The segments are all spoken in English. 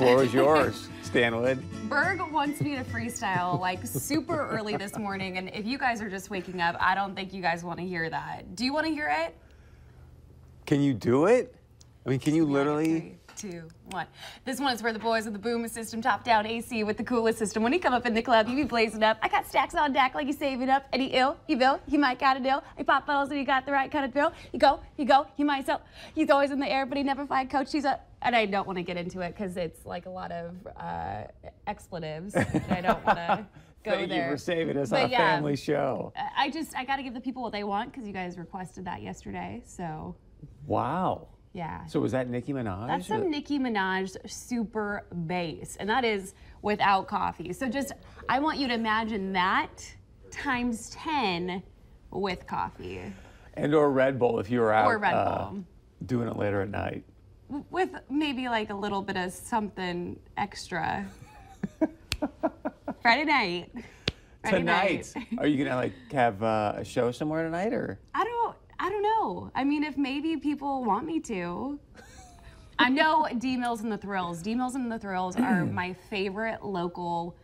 floor is yours, Stanwood. Berg wants me to freestyle like super early this morning, and if you guys are just waking up, I don't think you guys want to hear that. Do you want to hear it? Can you do it? I mean, can you literally? 3, 2, 1. This one is for the boys with the boom system, top-down AC with the coolest system. When you come up in the club, you be blazing up. I got stacks on deck like you saving up. And he ill, you bill, he might got a deal. He pop bottles and he got the right kind of bill. You go, he might sell. He's always in the air, but he never find coach. He's a, and I don't want to get into it because it's like a lot of expletives. And I don't want to go Thank there. you for saving us on a family show. I got to give the people what they want because you guys requested that yesterday. So. Wow. Yeah. So was that Nicki Minaj? That's some Nicki Minaj super bass, and that is without coffee. So just, I want you to imagine that times 10 with coffee. And or Red Bull if you were out Or Red Bull. doing it later at night. With maybe like a little bit of something extra. Friday night. Tonight. Are you gonna like have a show somewhere tonight, or? I don't know. I mean, if maybe people want me to. I know D-Mills and the Thrills. D-Mills and the Thrills are my favorite local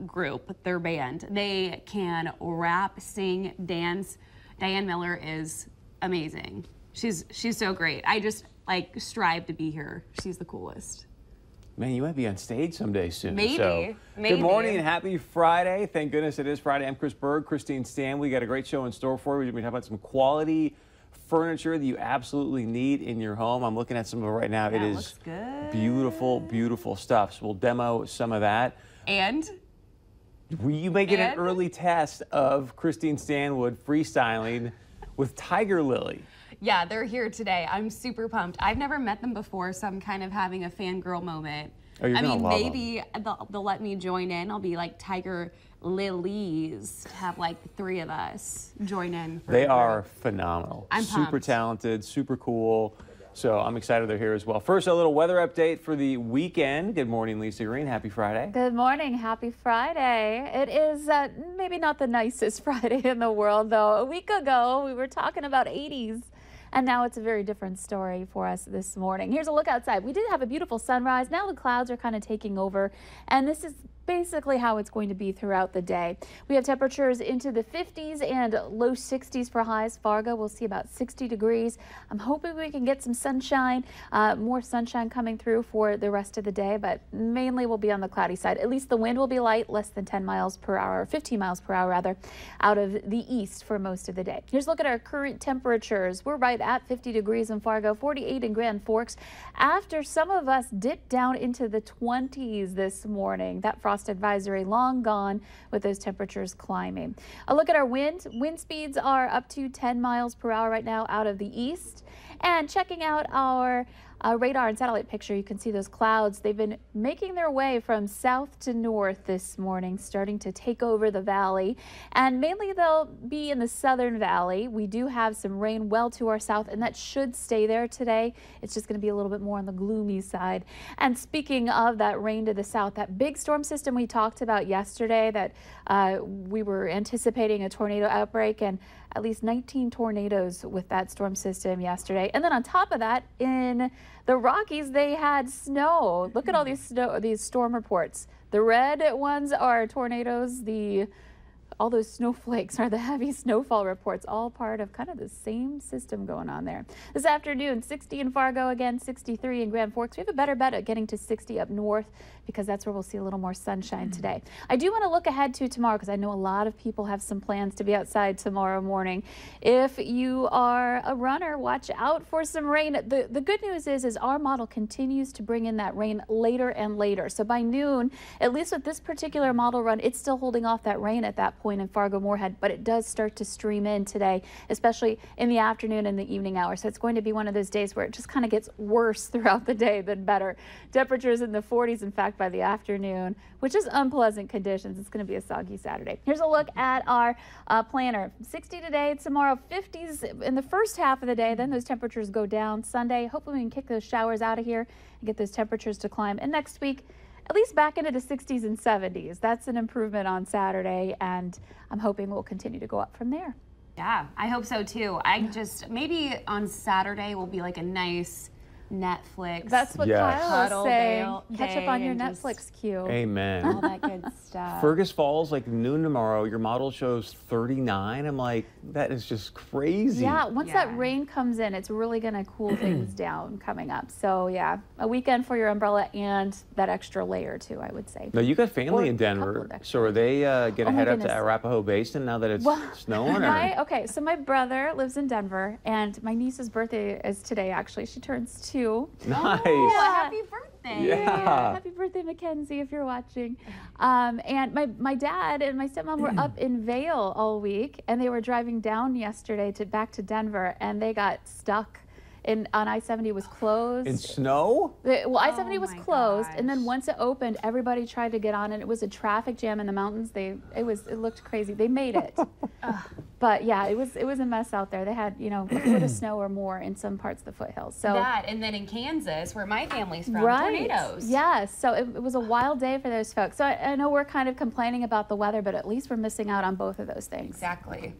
group, their band. They can rap, sing, dance. Diane Miller is amazing. She's so great. I just like strive to be here. She's the coolest. Man, you might be on stage someday soon. Maybe. So, good morning and happy Friday. Thank goodness it is Friday. I'm Chris Berg, Christine Stan. We got a great show in store for you. We're going to be talking about some quality furniture that you absolutely need in your home. I'm looking at some of it right now. That it is looks good. Beautiful, beautiful stuff. So we'll demo some of that. And? You may get an early test of Christine Stanwood freestyling with Tiger Lily. Yeah, they're here today. I'm super pumped. I've never met them before, so I'm kind of having a fangirl moment. Oh, you're gonna love maybe they'll let me join in. I'll be like Tiger Lilies, have like the 3 of us join in. They are phenomenal. I'm super pumped. Talented, super cool. So I'm excited they're here as well. First, a little weather update for the weekend. Good morning, Lisa Green. Happy Friday. Good morning. Happy Friday. It is maybe not the nicest Friday in the world, though. A week ago, we were talking about 80s. And now it's a very different story for us this morning. Here's a look outside. We did have a beautiful sunrise. Now the clouds are kind of taking over, and this is basically how it's going to be throughout the day. We have temperatures into the 50s and low 60s for highs. Fargo will see about 60 degrees. I'm hoping we can get some sunshine, more sunshine coming through for the rest of the day, but mainly we'll be on the cloudy side. At least the wind will be light, less than 10 miles per hour, 15 miles per hour rather, out of the east for most of the day. Here's a look at our current temperatures. We're right at 50 degrees in Fargo, 48 in Grand Forks. After some of us dipped down into the 20s this morning, that frost advisory long gone with those temperatures climbing. A look at our wind. Wind speeds are up to 10 miles per hour right now out of the east. And checking out our radar and satellite picture, you can see those clouds. They've been making their way from south to north this morning, starting to take over the valley. And mainly they'll be in the southern valley. We do have some rain well to our south, and that should stay there today. It's just going to be a little bit more on the gloomy side. And speaking of that rain to the south, that big storm system we talked about yesterday, that we were anticipating a tornado outbreak, and at least 19 tornadoes with that storm system yesterday. And then on top of that, in the Rockies, they had snow. Look at all these storm reports. The red ones are tornadoes. All those snowflakes are the heavy snowfall reports, all part of kind of the same system going on there. This afternoon, 60 in Fargo, again 63 in Grand Forks. We have a better bet at getting to 60 up north because that's where we'll see a little more sunshine today. I do want to look ahead to tomorrow because I know a lot of people have some plans to be outside tomorrow morning. If you are a runner, watch out for some rain. The good news is our model continues to bring in that rain later and later. So by noon, at least with this particular model run, it's still holding off that rain at that point in Fargo-Moorhead, but it does start to stream in today, especially in the afternoon and the evening hours. So it's going to be one of those days where it just kind of gets worse throughout the day than better. Temperatures in the 40s, in fact, by the afternoon, which is unpleasant conditions. It's going to be a soggy Saturday. Here's a look at our planner. 60 today, tomorrow 50s in the first half of the day. Then those temperatures go down Sunday. Hopefully we can kick those showers out of here and get those temperatures to climb. And next week, at least back into the 60s and 70s. That's an improvement on Saturday, and I'm hoping we'll continue to go up from there. Yeah, I hope so too. Maybe on Saturday will be like a nice Netflix. That's what Yes. Kyle was Cuddle saying. Dale Catch up on day your and just- Netflix queue. Amen. all that good stuff. Fergus Falls, like noon tomorrow. Your model shows 39. I'm like, that is just crazy. Yeah, once Yeah. that rain comes in, it's really going to cool things down coming up. So, yeah, a weekend for your umbrella and that extra layer, too, I would say. Now, you got family Or in a couple Denver, of extra. so are they going to Oh, my head up to goodness. Arapahoe Basin now that it's Well, snowing? Or? Okay, so my brother lives in Denver, and my niece's birthday is today, actually. She turns 2. Nice. Oh, Yeah. happy birthday. Yeah. Happy birthday, Mackenzie, if you're watching. And my dad and my stepmom were up in Vail all week, and they were driving down yesterday back to Denver, and they got stuck. On I-70 was closed. In snow? Well, I-70 was my closed, and then gosh. once it opened, everybody tried to get on, and it was a traffic jam in the mountains. It looked crazy. They made it, but yeah, it was a mess out there. They had a foot of snow or more in some parts of the foothills. So That, and then in Kansas, where my family's from, right, tornadoes. yes. So it was a wild day for those folks. So I know we're kind of complaining about the weather, but at least we're missing out on both of those things. Exactly.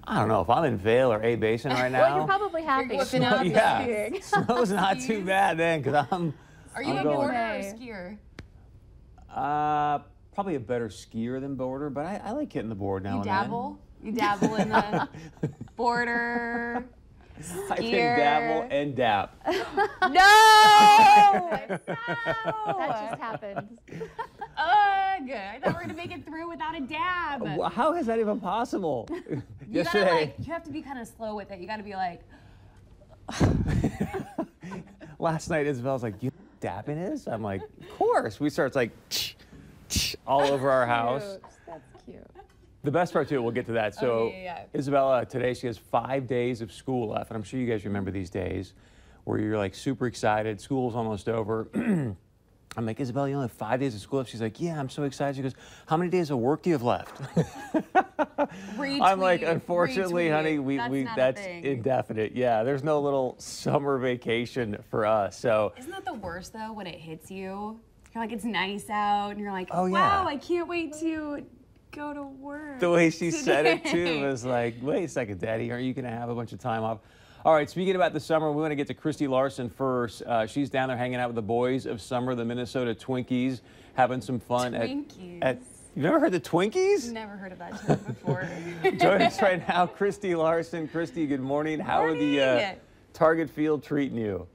I don't know if I'm in Vail or A Basin right now. Well, you're probably happy. whipping out the yeah, skiing. snow's not too bad then, because Are you I'm a going- boarder or a Hey. skier? probably a better skier than boarder, but I like hitting the board now You and dabble? You dabble in the border. then. I can skier. dabble and dap. No! That just happened. Good. I thought we were gonna make it through without a dab. Well, how is that even possible? You gotta Yesterday, you have to be kind of slow with it. You gotta be like, last night Isabel's like, "You know what dapping is?" I'm like, "Of course." We start like all over our house. Cute. That's cute. The best part too, we'll get to that. So, yeah. Isabella, today she has 5 days of school left, and I'm sure you guys remember these days where you're like super excited. School's almost over. I'm like, Isabella, you only have 5 days of school left. She's like, yeah, I'm so excited. She goes, how many days of work do you have left? I'm like, Retweet, unfortunately, retweet. honey, That's not a that's thing. indefinite. Yeah, there's no little summer vacation for us. So, Isn't that the worst though when it hits you? You're like, it's nice out, and you're like, Oh, wow, yeah. I can't wait to go to work. the way she said it too today." was like, wait a second, Daddy, are you going to have a bunch of time off? All right, speaking about the summer, we want to get to Christy Larson first. She's down there hanging out with the boys of summer, the Minnesota Twinkies, having some fun Twinkies. at you've never heard the Twinkies? Never heard of that term before. Join us right now, Christy Larson. Christy, good morning. How are the Morning. Target Field treating you?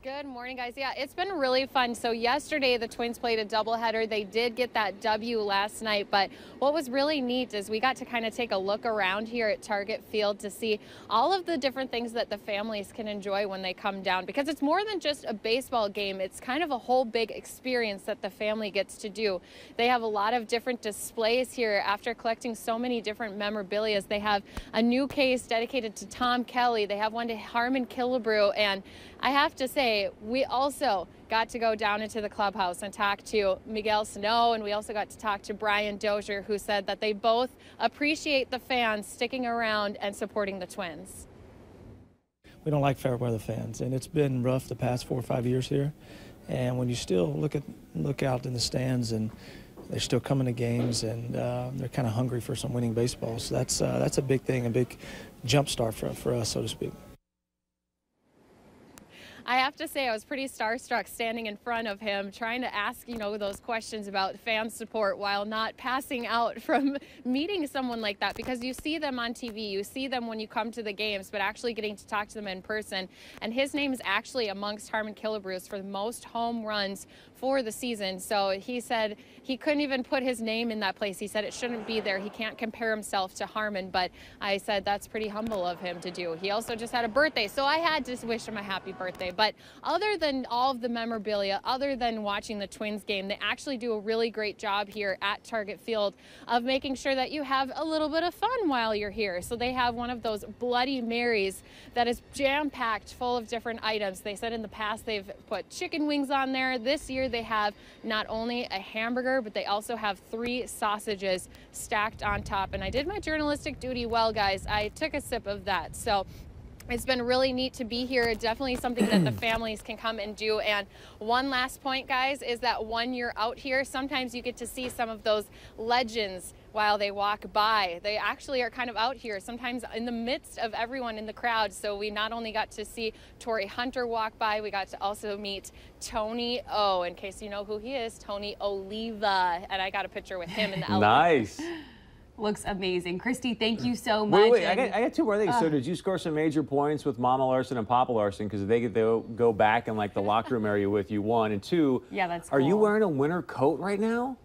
Good morning, guys. Yeah, it's been really fun. So yesterday, the Twins played a doubleheader. They did get that W last night, but what was really neat is we got to kind of take a look around here at Target Field to see all of the different things that the families can enjoy when they come down, because it's more than just a baseball game. It's kind of a whole big experience that the family gets to do. They have a lot of different displays here. After collecting so many different memorabilia, they have a new case dedicated to Tom Kelly. They have one to Harmon Killebrew, and I have to say, we also got to go down into the clubhouse and talk to Miguel Sano, and we also got to talk to Brian Dozier, who said that they both appreciate the fans sticking around and supporting the Twins. We don't like fair weather fans, and it's been rough the past 4 or 5 years here. And when you still look out in the stands, and they're still coming to games, and they're kind of hungry for some winning baseball. So that's a big thing, a big jump start for us, so to speak. I have to say I was pretty starstruck standing in front of him trying to ask, those questions about fan support while not passing out from meeting someone like that, because you see them on TV, you see them when you come to the games, but actually getting to talk to them in person. And his name is actually amongst Harmon Killebrew's for the most home runs for the season. So he said he couldn't even put his name in that place. He said it shouldn't be there. He can't compare himself to Harmon, but I said that's pretty humble of him to do. He also just had a birthday, so I had to wish him a happy birthday. But other than all of the memorabilia, other than watching the Twins game, they actually do a really great job here at Target Field of making sure that you have a little bit of fun while you're here. So they have one of those Bloody Marys that is jam-packed full of different items. They said in the past they've put chicken wings on there. This year they have not only a hamburger, but they also have 3 sausages stacked on top. And I did my journalistic duty well, guys. I took a sip of that. So It's been really neat to be here. Definitely something that the families can come and do. And one last point, guys, is that when you're out here, sometimes you get to see some of those legends while they walk by. They actually are kind of out here, sometimes in the midst of everyone in the crowd. So we not only got to see Torrey Hunter walk by, we got to also meet Tony O. In case you know who he is, Tony Oliva. And I got a picture with him in the elevator. Nice. Looks amazing. Christy, thank you so much. Wait, I got two more things. So did you score some major points with Mama Larson and Papa Larson because they'll go back in like the locker room area with you, one, and two, yeah, that's are cool. you wearing a winter coat right now?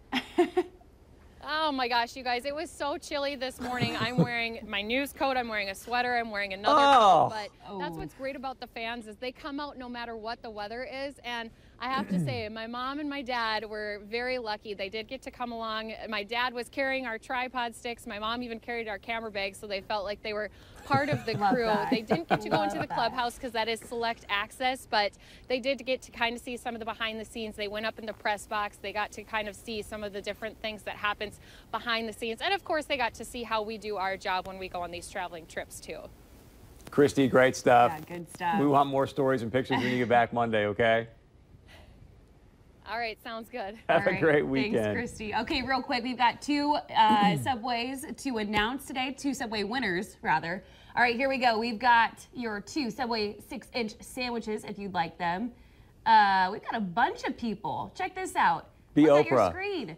Oh my gosh, you guys, it was so chilly this morning. I'm wearing my news coat, I'm wearing a sweater, I'm wearing another coat, but that's what's great about the fans is they come out no matter what the weather is. And I have to say, my mom and my dad were very lucky. They did get to come along. My dad was carrying our tripod sticks. My mom even carried our camera bags, so they felt like they were part of the crew. They didn't get to go into the clubhouse because that is select access, but they did get to kind of see some of the behind the scenes. They went up in the press box. They got to kind of see some of the different things that happens behind the scenes. And of course, they got to see how we do our job when we go on these traveling trips too. Christy, great stuff. Yeah, good stuff. We want more stories and pictures when you get back Monday, okay? All right, sounds good. Have a great weekend. Thanks, Christy. Okay, real quick, we've got two Subways to announce today, two Subway winners, rather. All right, here we go. We've got your two Subway 6-inch sandwiches, if you'd like them. We've got a bunch of people. Check this out. Be Look at your Oprah. screen.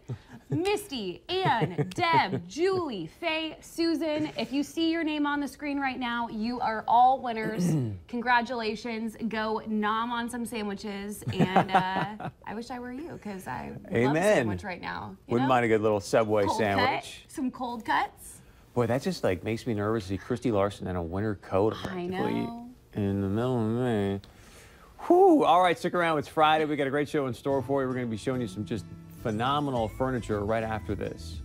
Misty, Ann, Deb, Julie, Faye, Susan. If you see your name on the screen right now, you are all winners. Congratulations. Go nom on some sandwiches. And I wish I were you because I love a sandwich right now. Wouldn't mind a good little Subway cold sandwich. Cut, some cold cuts. Boy, that just like makes me nervous to see Christy Larson in a winter coat I practically know. in the middle of May. Whew. All right, stick around. It's Friday. We got a great show in store for you. We're going to be showing you some just phenomenal furniture right after this.